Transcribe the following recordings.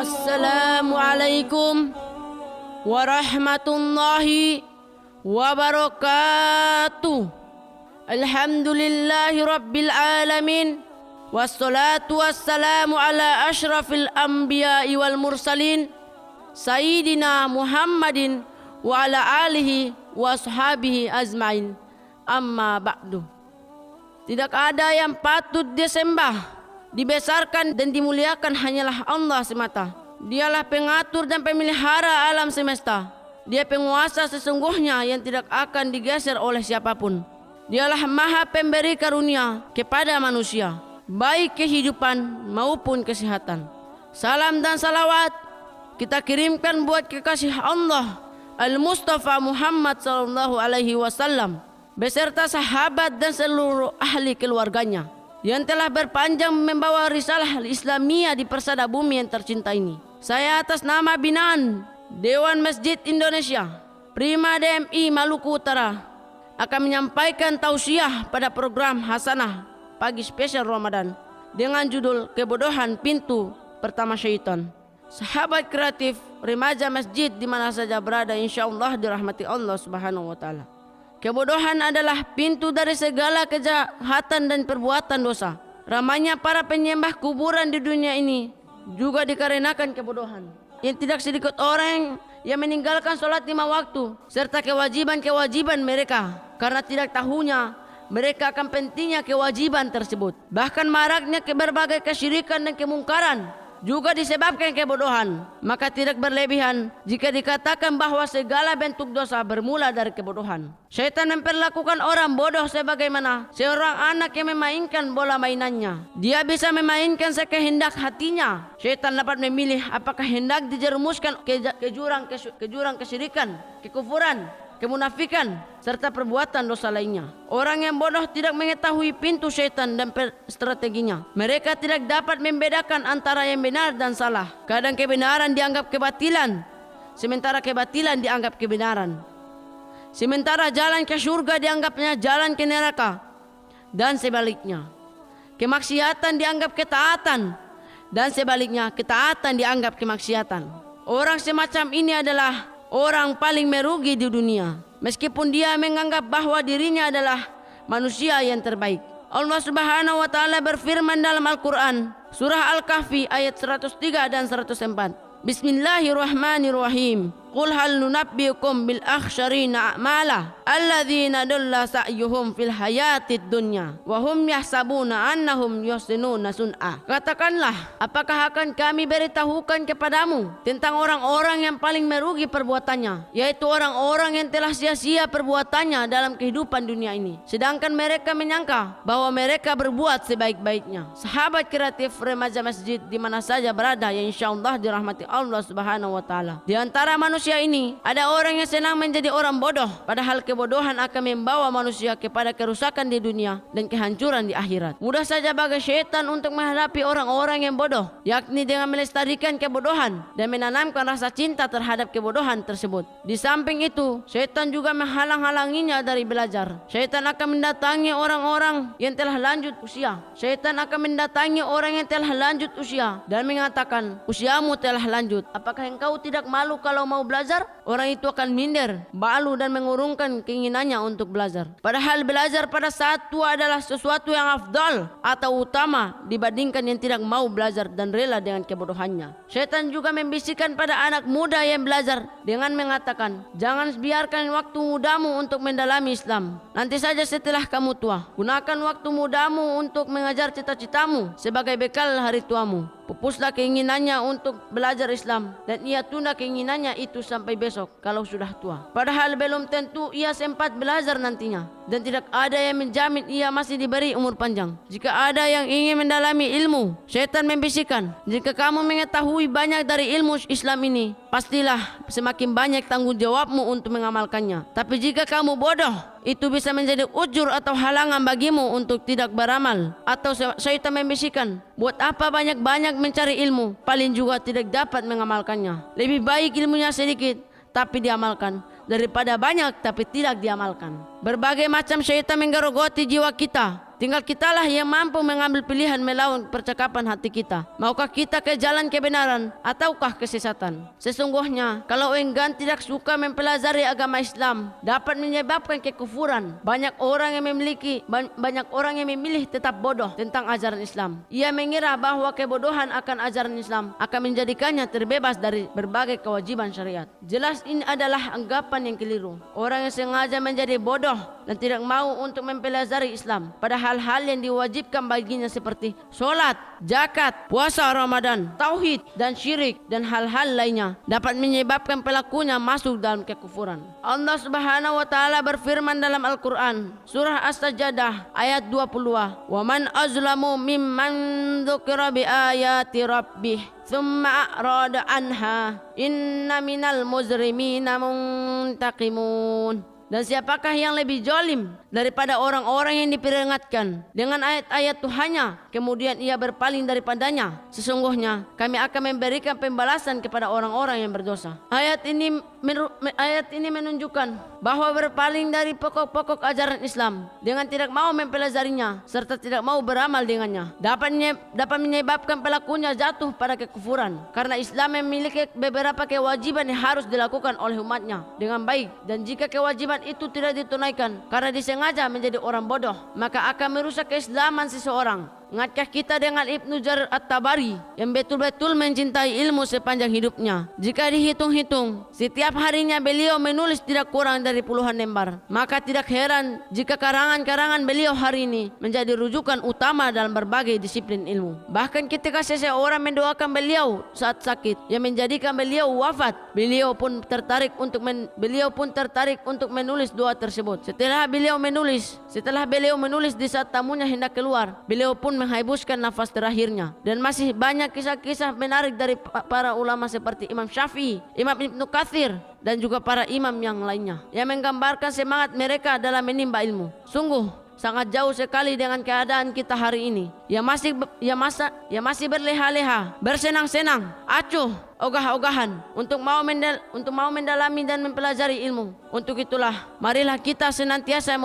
Assalamualaikum warahmatullahi wabarakatuh. Alhamdulillahi rabbil alamin. Wassalatu wassalamu ala ashrafil anbiya'i wal mursalin Sayyidina Muhammadin wa ala alihi wa ashabihi azmain. Amma ba'du. Tidak ada yang patut disembah, dibesarkan dan dimuliakan hanyalah Allah semata. Dialah pengatur dan pemelihara alam semesta. Dia penguasa sesungguhnya yang tidak akan digeser oleh siapapun. Dialah maha pemberi karunia kepada manusia, baik kehidupan maupun kesehatan. Salam dan salawat kita kirimkan buat kekasih Allah Al-Mustafa Muhammad sallallahu alaihi wasallam beserta sahabat dan seluruh ahli keluarganya yang telah berpanjang membawa risalah Islamiyah di persada bumi yang tercinta ini. Saya atas nama binaan Dewan Masjid Indonesia Prima DMI Maluku Utara akan menyampaikan tausiah pada program Hasanah Pagi Spesial Ramadan dengan judul Kebodohan Pintu Pertama Syaitan. Sahabat kreatif remaja masjid di mana saja berada, insyaallah dirahmati Allah Subhanahu wa taala. Kebodohan adalah pintu dari segala kejahatan dan perbuatan dosa. Ramainya para penyembah kuburan di dunia ini juga dikarenakan kebodohan. Yang tidak sedikit orang yang meninggalkan sholat 5 waktu serta kewajiban-kewajiban mereka karena tidak tahunya mereka akan pentingnya kewajiban tersebut. Bahkan maraknya berbagai kesyirikan dan kemungkaran juga disebabkan kebodohan. Maka tidak berlebihan jika dikatakan bahwa segala bentuk dosa bermula dari kebodohan. Syaitan memperlakukan orang bodoh sebagaimana seorang anak yang memainkan bola mainannya. Dia bisa memainkan sekehendak hatinya. Syaitan dapat memilih apakah hendak dijerumuskan ke jurang kesyirikan, kekufuran, kemunafikan, serta perbuatan dosa lainnya. Orang yang bodoh tidak mengetahui pintu syaitan dan strateginya. Mereka tidak dapat membedakan antara yang benar dan salah. Kadang kebenaran dianggap kebatilan, sementara kebatilan dianggap kebenaran. Sementara jalan ke surga dianggapnya jalan ke neraka, dan sebaliknya. Kemaksiatan dianggap ketaatan, dan sebaliknya ketaatan dianggap kemaksiatan. Orang semacam ini adalah orang paling merugi di dunia, meskipun dia menganggap bahwa dirinya adalah manusia yang terbaik. Allah Subhanahu wa taala berfirman dalam Al-Qur'an, surah Al-Kahfi ayat 103 dan 104. Bismillahirrahmanirrahim. Qul hal nunabbiukum bil akhsyarina a'mala alladzina dalla sa'yuhum fil hayatid dunya wa hum yahsabuna annahum yuhsinuna sun'a. Katakanlah, apakah akan kami beritahukan kepadamu tentang orang-orang yang paling merugi perbuatannya, yaitu orang-orang yang telah sia-sia perbuatannya dalam kehidupan dunia ini, sedangkan mereka menyangka bahwa mereka berbuat sebaik-baiknya. Sahabat kreatif remaja masjid di mana saja berada yang insyaallah dirahmati Allah Subhanahu wa taala. Di antara manusia ini ada orang yang senang menjadi orang bodoh, padahal kebodohan akan membawa manusia kepada kerusakan di dunia dan kehancuran di akhirat. Mudah saja bagi syaitan untuk menghadapi orang-orang yang bodoh, yakni dengan melestarikan kebodohan dan menanamkan rasa cinta terhadap kebodohan tersebut. Di samping itu, syaitan juga menghalang-halanginya dari belajar. Syaitan akan mendatangi orang-orang yang telah lanjut usia. Syaitan akan mendatangi orang yang telah lanjut usia dan mengatakan, usiamu telah lanjut, apakah engkau tidak malu kalau mau belajar? Orang itu akan minder, malu dan mengurungkan keinginannya untuk belajar. Padahal belajar pada saat tua adalah sesuatu yang afdal atau utama dibandingkan yang tidak mau belajar dan rela dengan kebodohannya. Syaitan juga membisikkan pada anak muda yang belajar dengan mengatakan, jangan biarkan waktu mudamu untuk mendalami Islam. Nanti saja setelah kamu tua, gunakan waktu mudamu untuk mengajar cita-citamu sebagai bekal hari tuamu. Pupuslah keinginannya untuk belajar Islam dan ia tunda keinginannya itu sampai besok kalau sudah tua. Padahal belum tentu ia sempat belajar nantinya dan tidak ada yang menjamin ia masih diberi umur panjang. Jika ada yang ingin mendalami ilmu, syaitan membisikkan, jika kamu mengetahui banyak dari ilmu Islam ini, pastilah semakin banyak tanggung jawabmu untuk mengamalkannya. Tapi jika kamu bodoh, itu bisa menjadi ujur atau halangan bagimu untuk tidak beramal. Atau syaitan membisikkan, buat apa banyak-banyak mencari ilmu, paling juga tidak dapat mengamalkannya. Lebih baik ilmunya sedikit tapi diamalkan daripada banyak tapi tidak diamalkan. Berbagai macam syaitan menggerogoti jiwa kita Tinggal kitalah yang mampu mengambil pilihan melawan percakapan hati kita. Maukah kita ke jalan kebenaran ataukah kesesatan? Sesungguhnya kalau enggan tidak suka mempelajari agama Islam dapat menyebabkan kekufuran. Banyak orang yang memilih tetap bodoh tentang ajaran Islam. Ia mengira bahwa kebodohan akan ajaran Islam akan menjadikannya terbebas dari berbagai kewajiban syariat. Jelas ini adalah anggapan yang keliru. Orang yang sengaja menjadi bodoh dan tidak mau untuk mempelajari Islam pada hal-hal yang diwajibkan baginya seperti solat, zakat, puasa Ramadan, tauhid dan syirik dan hal-hal lainnya dapat menyebabkan pelakunya masuk dalam kekufuran. Allah Subhanahu wa taala berfirman dalam Al-Qur'an surah As-Sajdah ayat 20, "Wa man azlamu mimman dzukira bi ayati rabbih thumma a'rada anha inna minal mujrimina muntaqimun." Dan siapakah yang lebih zalim daripada orang-orang yang diperingatkan dengan ayat-ayat Tuhannya kemudian ia berpaling daripadanya? Sesungguhnya kami akan memberikan pembalasan kepada orang-orang yang berdosa. Ayat ini menunjukkan bahwa berpaling dari pokok-pokok ajaran Islam dengan tidak mau mempelajarinya serta tidak mau beramal dengannya dapat menyebabkan pelakunya jatuh pada kekufuran, karena Islam memiliki beberapa kewajiban yang harus dilakukan oleh umatnya dengan baik, dan jika kewajiban itu tidak ditunaikan karena disengaja menjadi orang bodoh, maka akan merusak keislaman seseorang. Ingatkah kita dengan Ibnu Jarir At-Tabari yang betul-betul mencintai ilmu sepanjang hidupnya? Jika dihitung-hitung, setiap harinya beliau menulis tidak kurang dari puluhan lembar. Maka tidak heran jika karangan-karangan beliau hari ini menjadi rujukan utama dalam berbagai disiplin ilmu. Bahkan ketika seseorang mendoakan beliau saat sakit yang menjadikan beliau wafat, beliau pun tertarik untuk menulis doa tersebut. Setelah beliau menulis di saat tamunya hendak keluar, beliau pun menghembuskan nafas terakhirnya. Dan masih banyak kisah-kisah menarik dari para ulama seperti Imam Syafi'i, Imam Ibnu Katsir, dan juga para imam yang lainnya yang menggambarkan semangat mereka dalam menimba ilmu. Sungguh sangat jauh sekali dengan keadaan kita hari ini yang masih berleha-leha, bersenang-senang, acuh, ogah-ogahan untuk mau mendalami dan mempelajari ilmu. Untuk itulah marilah kita senantiasa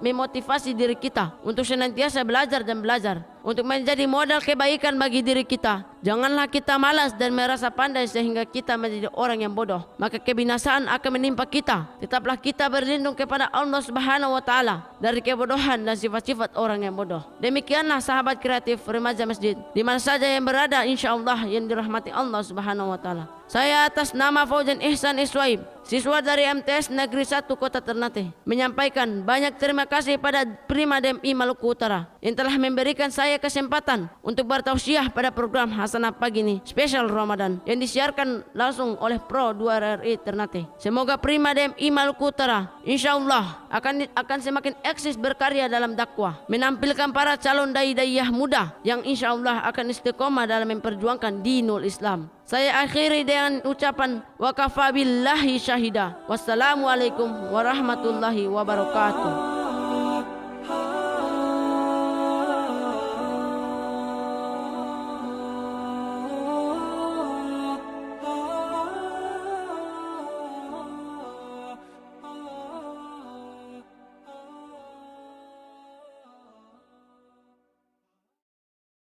memotivasi diri kita untuk senantiasa belajar dan belajar untuk menjadi modal kebaikan bagi diri kita. Janganlah kita malas dan merasa pandai sehingga kita menjadi orang yang bodoh, maka kebinasaan akan menimpa kita. Tetaplah kita berlindung kepada Allah Subhanahu wa taala dari kebodohan dan sifat-sifat orang yang bodoh. Demikianlah sahabat kreatif Remaja Masjid di mana saja yang berada, insyaallah yang dirahmati Allah Subhanahu wa taala. Saya atas nama Fauzan Ihsan Iswaib, siswa dari MTS Negeri 1 Kota Ternate, menyampaikan banyak terima kasih pada Prima DMI Maluku Utara yang telah memberikan saya kesempatan untuk bertausiah pada program Hasanah Pagi ini spesial Ramadan yang disiarkan langsung oleh Pro 2 RRI Ternate. Semoga Prima DMI Maluku Utara insyaallah akan semakin eksis berkarya dalam dakwah, menampilkan para calon dai-daiyah muda yang insyaallah akan istiqomah dalam memperjuangkan dinul Islam. Saya akhiri dengan ucapan wa kafa billahi syahida. Wassalamualaikum warahmatullahi wabarakatuh.